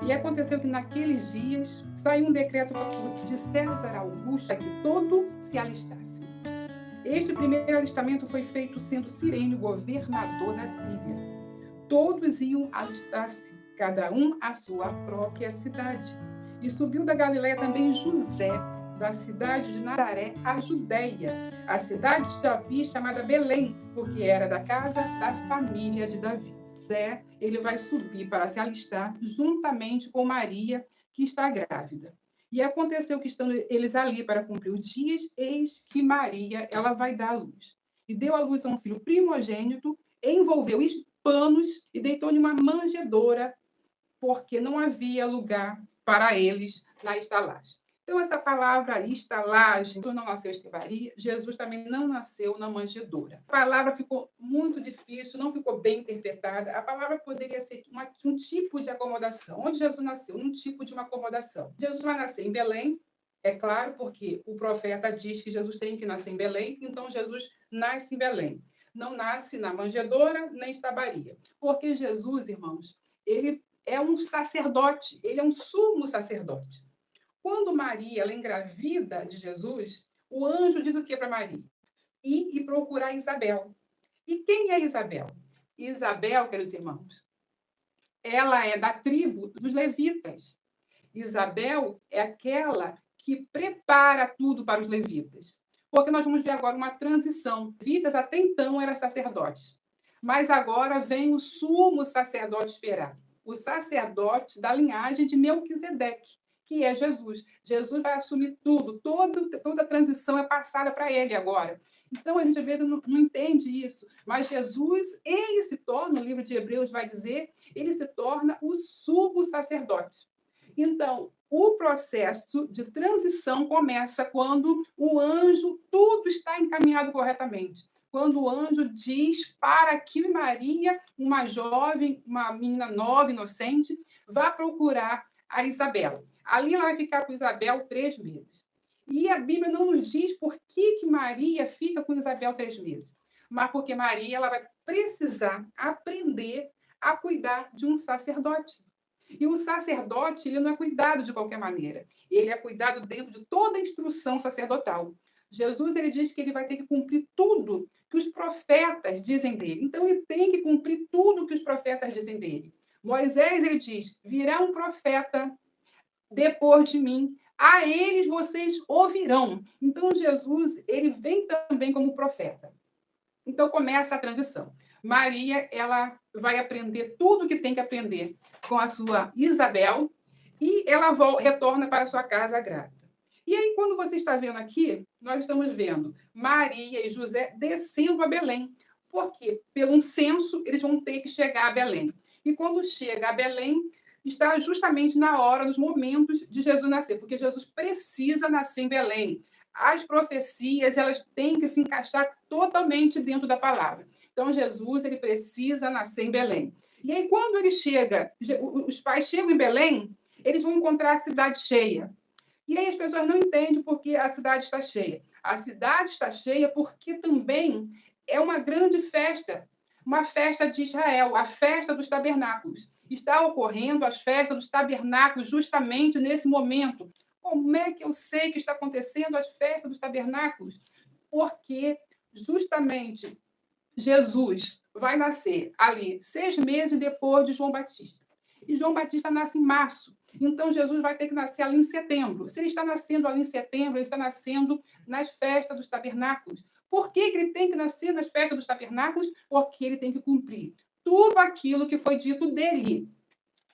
E aconteceu que naqueles dias saiu um decreto de César Augusto para que todo se alistasse. Este primeiro alistamento foi feito sendo Cirênio governador da Síria. Todos iam alistar-se, cada um à sua própria cidade. E subiu da Galiléia também José, da cidade de Nazaré, a Judéia, a cidade de Davi, chamada Belém, porque era da casa da família de Davi. José, ele vai subir para se alistar juntamente com Maria, que está grávida. E aconteceu que, estando eles ali para cumprir os dias, eis que Maria, ela vai dar à luz. E deu à luz a um filho primogênito, envolveu panos e deitou-lhe uma manjedoura, porque não havia lugar para eles na estalagem. Então, essa palavra estalagem, Jesus não nasceu em estrebaria, Jesus também não nasceu na manjedoura. A palavra ficou muito difícil, não ficou bem interpretada. A palavra poderia ser um tipo de acomodação. Onde Jesus nasceu? Um tipo de uma acomodação. Jesus vai nascer em Belém, é claro, porque o profeta diz que Jesus tem que nascer em Belém, então Jesus nasce em Belém. Não nasce na manjedoura, nem estabaria. Porque Jesus, irmãos, ele é um sacerdote, ele é um sumo sacerdote. Quando Maria ela engravida de Jesus, o anjo diz o que para Maria? Ir e procurar Isabel. E quem é Isabel? Isabel, queridos irmãos, ela é da tribo dos levitas. Isabel é aquela que prepara tudo para os levitas. Porque nós vamos ver agora uma transição. Levitas até então eram sacerdotes. Mas agora vem o sumo sacerdote esperado. O sacerdote da linhagem de Melquisedeque, que é Jesus. Jesus vai assumir tudo, toda a transição é passada para ele agora. Então, a gente às vezes não entende isso, mas Jesus, ele se torna, o livro de Hebreus vai dizer, ele se torna o sumo sacerdote. Então, o processo de transição começa quando o anjo, tudo está encaminhado corretamente. Quando o anjo diz para que Maria, uma jovem, uma menina nova, inocente, vá procurar a Isabel. Ali ela vai ficar com Isabel 3 meses. E a Bíblia não nos diz por que Maria fica com Isabel 3 meses, mas porque Maria ela vai precisar aprender a cuidar de um sacerdote. E o sacerdote ele não é cuidado de qualquer maneira. Ele é cuidado dentro de toda a instrução sacerdotal. Jesus ele diz que ele vai ter que cumprir tudo que os profetas dizem dele. Então ele tem que cumprir tudo que os profetas dizem dele. Moisés ele diz: virá um profeta depois de mim, a eles vocês ouvirão. Então Jesus ele vem também como profeta. Então começa a transição. Maria, ela vai aprender tudo o que tem que aprender com a sua Isabel e ela retorna para a sua casa grávida. E aí, quando você está vendo aqui, nós estamos vendo Maria e José descendo a Belém. Por quê? Pelo um censo, eles vão ter que chegar a Belém. E quando chega a Belém, está justamente na hora, nos momentos de Jesus nascer, porque Jesus precisa nascer em Belém. As profecias elas têm que se encaixar totalmente dentro da palavra. Então, Jesus ele precisa nascer em Belém. E aí, quando ele chega, os pais chegam em Belém, eles vão encontrar a cidade cheia. E aí as pessoas não entendem por que a cidade está cheia. A cidade está cheia porque também é uma grande festa, uma festa de Israel, a festa dos tabernáculos. Está ocorrendo as festas dos tabernáculos justamente nesse momento. Como é que eu sei que está acontecendo as festas dos tabernáculos? Porque justamente Jesus vai nascer ali 6 meses depois de João Batista. E João Batista nasce em março. Então, Jesus vai ter que nascer ali em setembro. Se ele está nascendo ali em setembro, ele está nascendo nas festas dos tabernáculos. Por que ele tem que nascer nas festas dos tabernáculos? Porque ele tem que cumprir tudo aquilo que foi dito dele.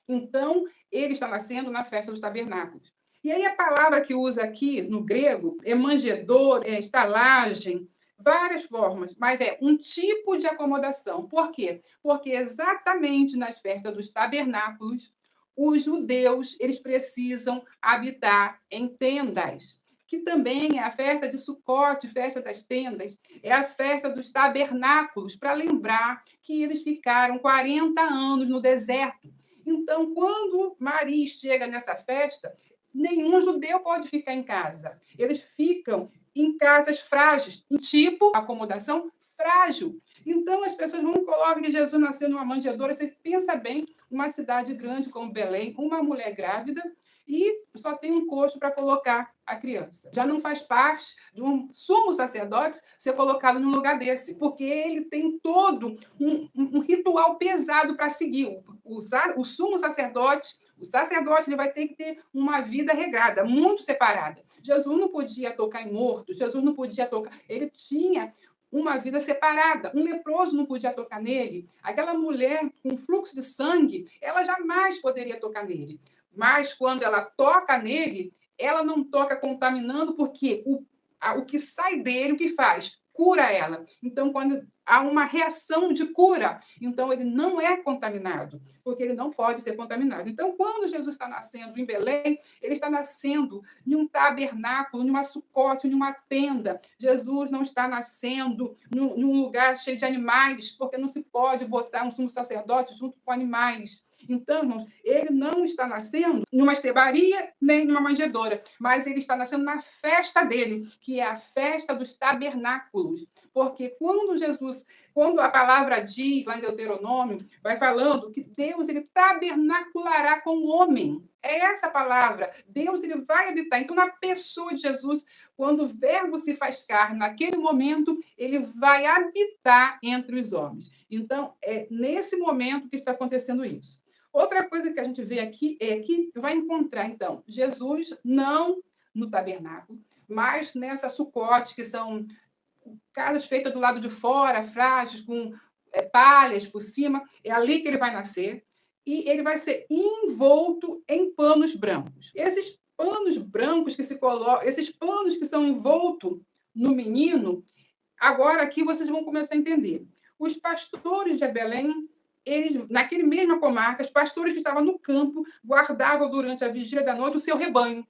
Então, ele está nascendo na festa dos tabernáculos. E aí a palavra que usa aqui no grego é manjedoura, é estalagem, várias formas, mas é um tipo de acomodação. Por quê? Porque exatamente nas festas dos tabernáculos, os judeus eles precisam habitar em tendas, que também é a festa de Sucote, festa das tendas, é a festa dos tabernáculos, para lembrar que eles ficaram 40 anos no deserto. Então, quando Maria chega nessa festa, nenhum judeu pode ficar em casa. Eles ficam em casas frágeis, um tipo acomodação frágil. Então, as pessoas vão colocar que Jesus nasceu numa manjedoura. Você pensa bem, uma cidade grande como Belém, uma mulher grávida, e só tem um coxo para colocar a criança. Já não faz parte de um sumo sacerdote ser colocado num lugar desse, porque ele tem todo um ritual pesado para seguir. O sumo sacerdote, o sacerdote, ele vai ter que ter uma vida regrada, muito separada. Jesus não podia tocar em morto, Jesus não podia tocar. Ele tinha uma vida separada. Um leproso não podia tocar nele. Aquela mulher com fluxo de sangue, ela jamais poderia tocar nele. Mas quando ela toca nele, ela não toca contaminando, porque o que sai dele, o que faz? Cura ela. Então, quando há uma reação de cura, então ele não é contaminado, porque ele não pode ser contaminado. Então, quando Jesus está nascendo em Belém, ele está nascendo em um tabernáculo, em uma sucote, em uma tenda. Jesus não está nascendo num lugar cheio de animais, porque não se pode botar um sumo sacerdote junto com animais. Então, irmãos, ele não está nascendo numa estebaria nem numa manjedoura, mas ele está nascendo na festa dele, que é a festa dos tabernáculos. Porque quando a palavra diz, lá em Deuteronômio, vai falando que Deus ele tabernaculará com o homem. É essa palavra. Deus ele vai habitar. Então, na pessoa de Jesus, quando o verbo se faz carne, naquele momento, ele vai habitar entre os homens. Então, é nesse momento que está acontecendo isso. Outra coisa que a gente vê aqui é que vai encontrar, então, Jesus não no tabernáculo, mas nessa sucote, que são casas feitas do lado de fora, frágeis, com palhas por cima. É ali que ele vai nascer. E ele vai ser envolto em panos brancos. Esses panos brancos que se colocam, esses panos que são envoltos no menino, agora aqui vocês vão começar a entender. Os pastores de Belém, eles, naquele mesma comarca, os pastores que estavam no campo guardavam durante a vigília da noite o seu rebanho.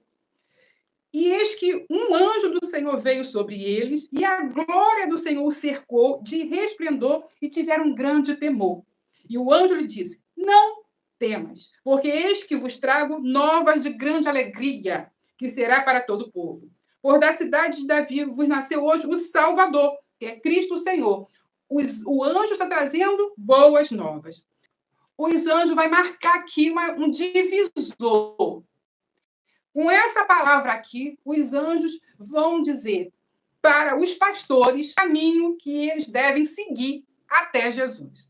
E eis que um anjo do Senhor veio sobre eles, e a glória do Senhor o cercou de resplendor, e tiveram um grande temor. E o anjo lhe disse: Não temas, porque eis que vos trago novas de grande alegria, que será para todo o povo. Por da cidade de Davi vos nasceu hoje o Salvador, que é Cristo o Senhor. O anjo está trazendo boas novas. Os anjos vai marcar aqui um divisor. Com essa palavra aqui, os anjos vão dizer para os pastores o caminho que eles devem seguir até Jesus.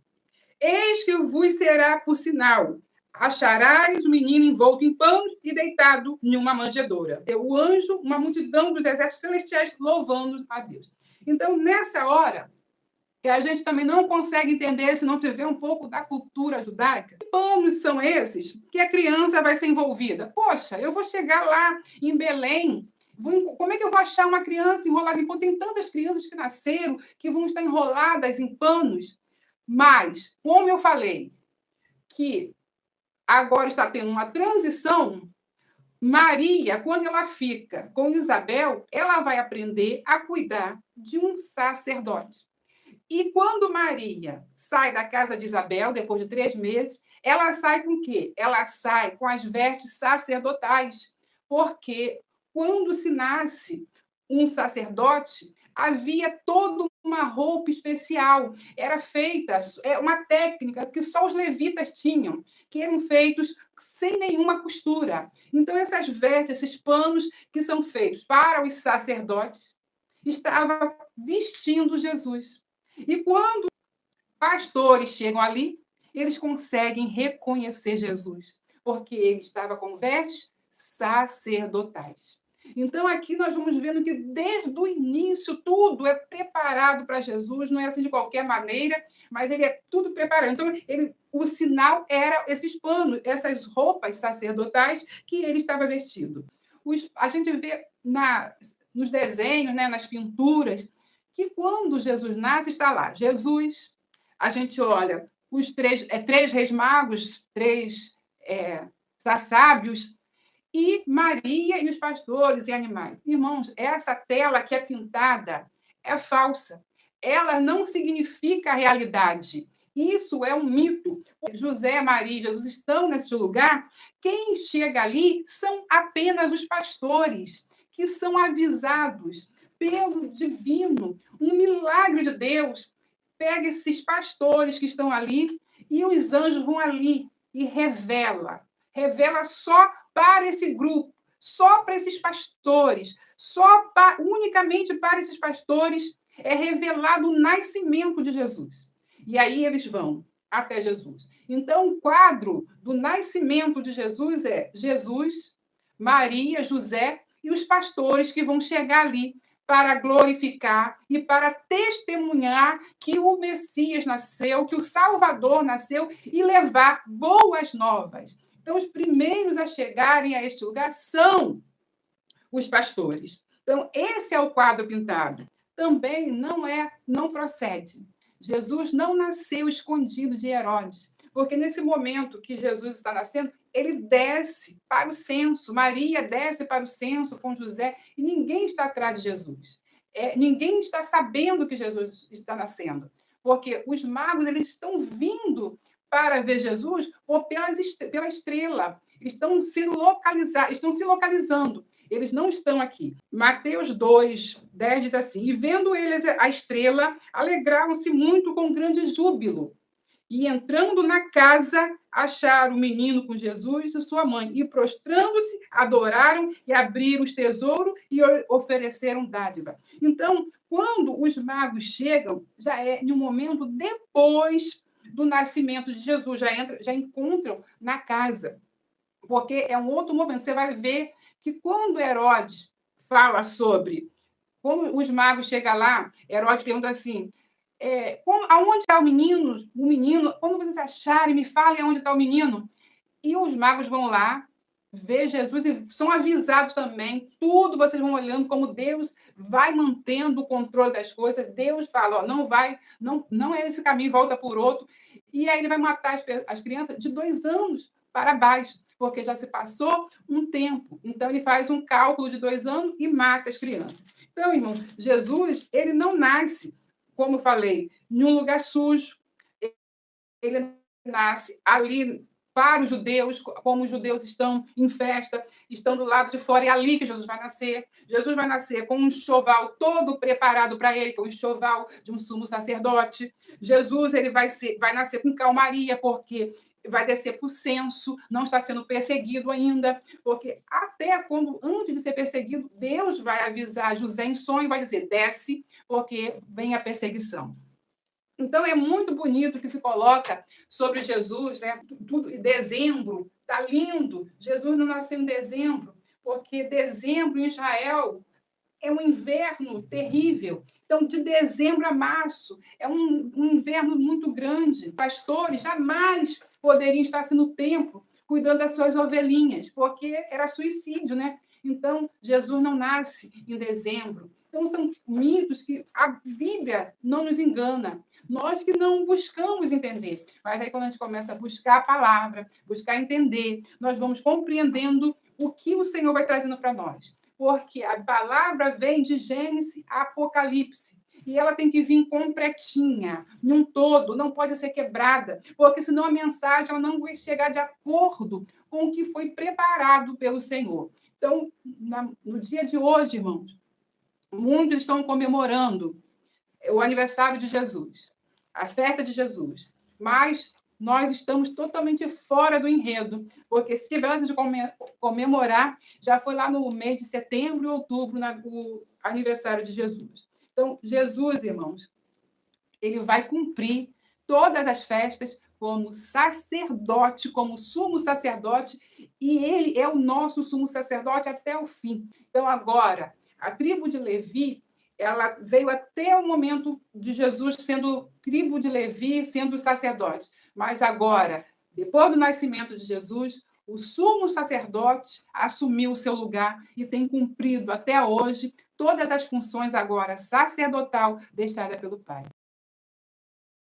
Eis que vos será por sinal: acharás o menino envolto em panos e deitado em uma manjedoura. O anjo, uma multidão dos exércitos celestiais louvando a Deus. Então, nessa hora, que a gente também não consegue entender se não tiver um pouco da cultura judaica. Que panos são esses que a criança vai ser envolvida? Poxa, eu vou chegar lá em Belém, como é que eu vou achar uma criança enrolada em pano? Tem tantas crianças que nasceram que vão estar enroladas em panos. Mas, como eu falei, que agora está tendo uma transição, Maria, quando ela fica com Isabel, ela vai aprender a cuidar de um sacerdote. E quando Maria sai da casa de Isabel, depois de 3 meses, ela sai com o quê? Ela sai com as vestes sacerdotais, porque quando se nasce um sacerdote, havia toda uma roupa especial. Era feita uma técnica que só os levitas tinham, que eram feitos sem nenhuma costura. Então, essas vestes, esses panos que são feitos para os sacerdotes, estavam vestindo Jesus. E quando pastores chegam ali, eles conseguem reconhecer Jesus, porque ele estava com vestes sacerdotais. Então, aqui nós vamos vendo que desde o início tudo é preparado para Jesus, não é assim de qualquer maneira, mas ele é tudo preparado. Então, o sinal era esses panos, essas roupas sacerdotais que ele estava vestido. A gente vê nos desenhos, né, nas pinturas, que quando Jesus nasce, está lá Jesus, a gente olha os três reis magos, três sábios, e Maria e os pastores e animais. Irmãos, essa tela que é pintada é falsa. Ela não significa a realidade. Isso é um mito. José, Maria e Jesus estão nesse lugar. Quem chega ali são apenas os pastores, que são avisados pelo divino, um milagre de Deus. pega esses pastores que estão ali e os anjos vão ali e revela só para esse grupo, só para esses pastores, unicamente para esses pastores é revelado o nascimento de Jesus. E aí eles vão até Jesus. Então, o quadro do nascimento de Jesus é Jesus, Maria, José e os pastores que vão chegar ali para glorificar e para testemunhar que o Messias nasceu, que o Salvador nasceu e levar boas novas. Então, os primeiros a chegarem a este lugar são os pastores. Então, esse é o quadro pintado. Também não procede. Jesus não nasceu escondido de Herodes, porque nesse momento que Jesus está nascendo, ele desce para o censo, Maria desce para o censo com José, e ninguém está atrás de Jesus. Ninguém está sabendo que Jesus está nascendo, porque os magos eles estão vindo para ver Jesus pela estrela, estão se localizando. Eles não estão aqui. Mateus 2, 10 diz assim: e vendo eles a estrela, alegraram-se muito com grande júbilo. E entrando na casa, acharam o menino com Jesus e sua mãe. E prostrando-se, adoraram e abriram os tesouros e ofereceram dádiva. Então, quando os magos chegam, já é em um momento depois do nascimento de Jesus, já encontram na casa. Porque é um outro momento. Você vai ver que quando Herodes fala sobre como os magos chegam lá, Herodes pergunta assim: aonde está o menino? O menino, quando vocês acharem, me falem aonde está o menino. E os magos vão lá ver Jesus e são avisados também. Tudo vocês vão olhando como Deus vai mantendo o controle das coisas. Deus fala: não é esse caminho, volta por outro. E aí ele vai matar as crianças de 2 anos para baixo, porque já se passou um tempo. Então ele faz um cálculo de 2 anos e mata as crianças. Então, irmãos, Jesus ele não nasce, como eu falei, em um lugar sujo. Ele nasce ali para os judeus, como os judeus estão em festa, estão do lado de fora, é ali que Jesus vai nascer. Jesus vai nascer com um enxoval todo preparado para ele, que é o enxoval de um sumo sacerdote. Jesus ele vai nascer com calmaria, porque vai descer para o censo, não está sendo perseguido ainda, porque até antes de ser perseguido, Deus vai avisar José em sonho e vai dizer: desce, porque vem a perseguição. Então, é muito bonito que se coloca sobre Jesus, né? Tudo em dezembro, está lindo. Jesus não nasceu em dezembro, porque dezembro em Israel é um inverno terrível. Então, de dezembro a março, é um inverno muito grande. Pastores jamais poderiam estar assim no templo, cuidando das suas ovelhinhas, porque era suicídio, né? Então, Jesus não nasce em dezembro. Então, são mitos que a Bíblia não nos engana. Nós que não buscamos entender. Mas aí, quando a gente começa a buscar a palavra, buscar entender, nós vamos compreendendo o que o Senhor vai trazendo para nós. Porque a palavra vem de Gênesis a Apocalipse. E ela tem que vir completinha, num todo, não pode ser quebrada, porque senão a mensagem ela não vai chegar de acordo com o que foi preparado pelo Senhor. Então, no dia de hoje, irmãos, muitos estão comemorando o aniversário de Jesus, a festa de Jesus, mas nós estamos totalmente fora do enredo, porque se tivesse de comemorar, já foi lá no mês de setembro e outubro, o aniversário de Jesus. Então, Jesus, irmãos, ele vai cumprir todas as festas como sacerdote, como sumo sacerdote, e ele é o nosso sumo sacerdote até o fim. Então, agora, a tribo de Levi, ela veio até o momento de Jesus sendo tribo de Levi, sendo sacerdote. Mas agora, depois do nascimento de Jesus, o sumo sacerdote assumiu o seu lugar e tem cumprido até hoje todas as funções agora sacerdotal deixadas pelo Pai.